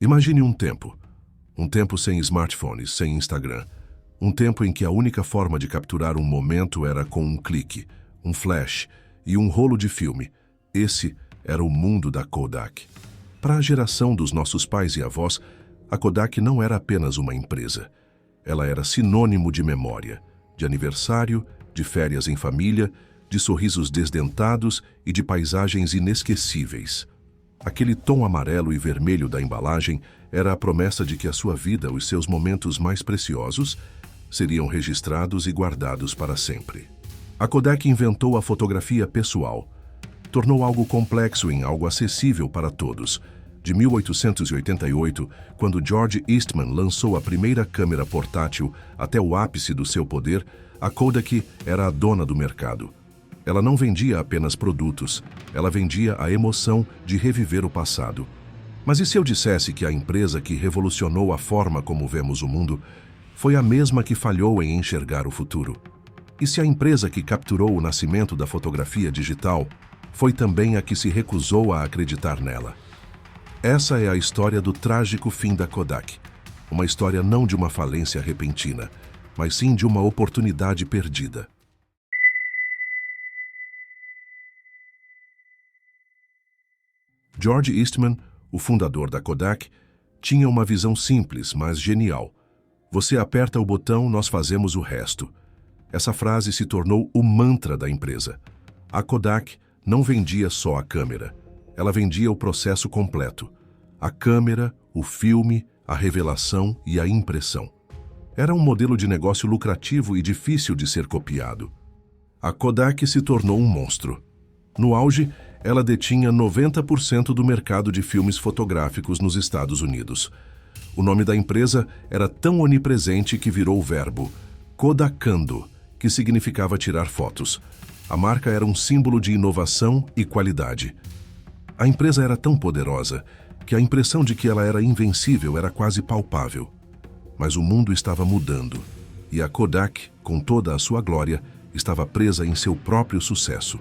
Imagine um tempo sem smartphones, sem Instagram, um tempo em que a única forma de capturar um momento era com um clique, um flash e um rolo de filme. Esse era o mundo da Kodak. Para a geração dos nossos pais e avós, a Kodak não era apenas uma empresa. Ela era sinônimo de memória, de aniversário, de férias em família, de sorrisos desdentados e de paisagens inesquecíveis. Aquele tom amarelo e vermelho da embalagem era a promessa de que a sua vida, os seus momentos mais preciosos, seriam registrados e guardados para sempre. A Kodak inventou a fotografia pessoal. Tornou algo complexo em algo acessível para todos. De 1888, quando George Eastman lançou a primeira câmera portátil até o ápice do seu poder, a Kodak era a dona do mercado. Ela não vendia apenas produtos, ela vendia a emoção de reviver o passado. Mas e se eu dissesse que a empresa que revolucionou a forma como vemos o mundo foi a mesma que falhou em enxergar o futuro? E se a empresa que capturou o nascimento da fotografia digital foi também a que se recusou a acreditar nela? Essa é a história do trágico fim da Kodak. Uma história não de uma falência repentina, mas sim de uma oportunidade perdida. George Eastman, o fundador da Kodak, tinha uma visão simples, mas genial. Você aperta o botão, nós fazemos o resto. Essa frase se tornou o mantra da empresa. A Kodak não vendia só a câmera, ela vendia o processo completo. A câmera, o filme, a revelação e a impressão. Era um modelo de negócio lucrativo e difícil de ser copiado. A Kodak se tornou um monstro. No auge, ela detinha 90% do mercado de filmes fotográficos nos Estados Unidos. O nome da empresa era tão onipresente que virou o verbo Kodakando, que significava tirar fotos. A marca era um símbolo de inovação e qualidade. A empresa era tão poderosa que a impressão de que ela era invencível era quase palpável. Mas o mundo estava mudando, e a Kodak, com toda a sua glória, estava presa em seu próprio sucesso.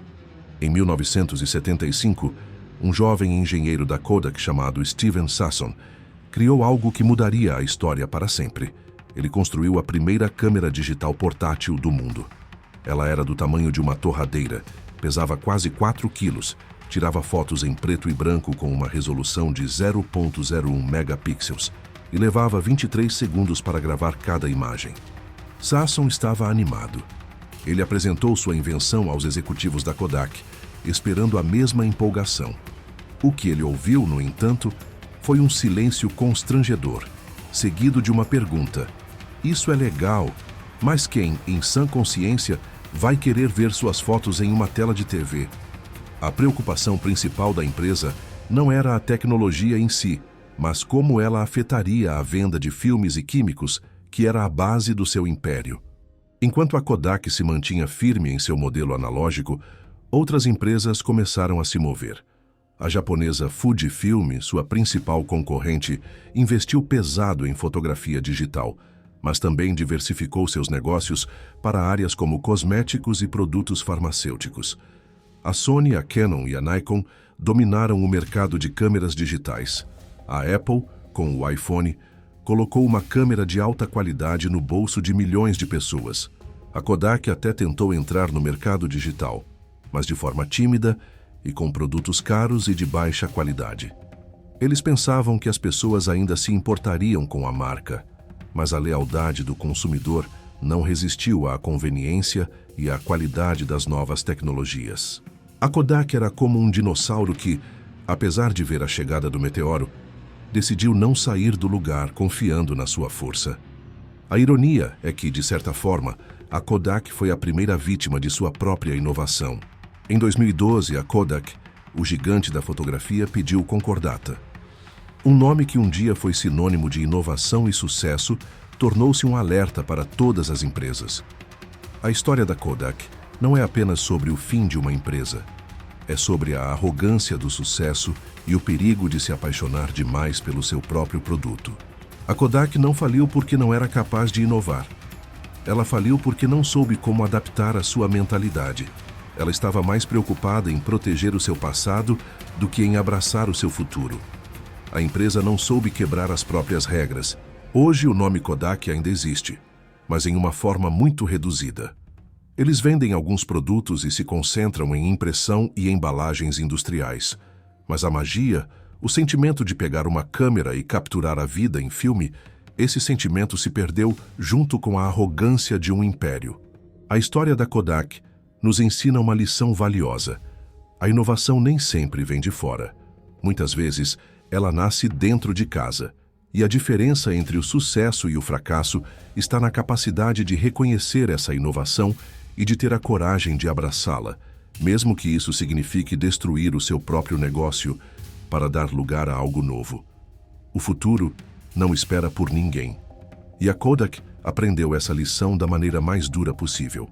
Em 1975, um jovem engenheiro da Kodak chamado Steven Sasson criou algo que mudaria a história para sempre. Ele construiu a primeira câmera digital portátil do mundo. Ela era do tamanho de uma torradeira, pesava quase 4 quilos, tirava fotos em preto e branco com uma resolução de 0,01 megapixels e levava 23 segundos para gravar cada imagem. Sasson estava animado. Ele apresentou sua invenção aos executivos da Kodak, esperando a mesma empolgação. O que ele ouviu, no entanto, foi um silêncio constrangedor, seguido de uma pergunta. Isso é legal, mas quem, em sã consciência, vai querer ver suas fotos em uma tela de TV? A preocupação principal da empresa não era a tecnologia em si, mas como ela afetaria a venda de filmes e químicos, que era a base do seu império. Enquanto a Kodak se mantinha firme em seu modelo analógico, outras empresas começaram a se mover. A japonesa Fujifilm, sua principal concorrente, investiu pesado em fotografia digital, mas também diversificou seus negócios para áreas como cosméticos e produtos farmacêuticos. A Sony, a Canon e a Nikon dominaram o mercado de câmeras digitais. A Apple, com o iPhone, colocou uma câmera de alta qualidade no bolso de milhões de pessoas. A Kodak até tentou entrar no mercado digital, mas de forma tímida e com produtos caros e de baixa qualidade. Eles pensavam que as pessoas ainda se importariam com a marca, mas a lealdade do consumidor não resistiu à conveniência e à qualidade das novas tecnologias. A Kodak era como um dinossauro que, apesar de ver a chegada do meteoro, decidiu não sair do lugar confiando na sua força. A ironia é que, de certa forma, a Kodak foi a primeira vítima de sua própria inovação. Em 2012, a Kodak, o gigante da fotografia, pediu concordata. Um nome que um dia foi sinônimo de inovação e sucesso, tornou-se um alerta para todas as empresas. A história da Kodak não é apenas sobre o fim de uma empresa. É sobre a arrogância do sucesso e o perigo de se apaixonar demais pelo seu próprio produto. A Kodak não faliu porque não era capaz de inovar. Ela faliu porque não soube como adaptar a sua mentalidade. Ela estava mais preocupada em proteger o seu passado do que em abraçar o seu futuro. A empresa não soube quebrar as próprias regras. Hoje o nome Kodak ainda existe, mas em uma forma muito reduzida. Eles vendem alguns produtos e se concentram em impressão e embalagens industriais. Mas a magia, o sentimento de pegar uma câmera e capturar a vida em filme, esse sentimento se perdeu junto com a arrogância de um império. A história da Kodak nos ensina uma lição valiosa. A inovação nem sempre vem de fora. Muitas vezes, ela nasce dentro de casa. E a diferença entre o sucesso e o fracasso está na capacidade de reconhecer essa inovação e de ter a coragem de abraçá-la, mesmo que isso signifique destruir o seu próprio negócio para dar lugar a algo novo. O futuro não espera por ninguém. E a Kodak aprendeu essa lição da maneira mais dura possível.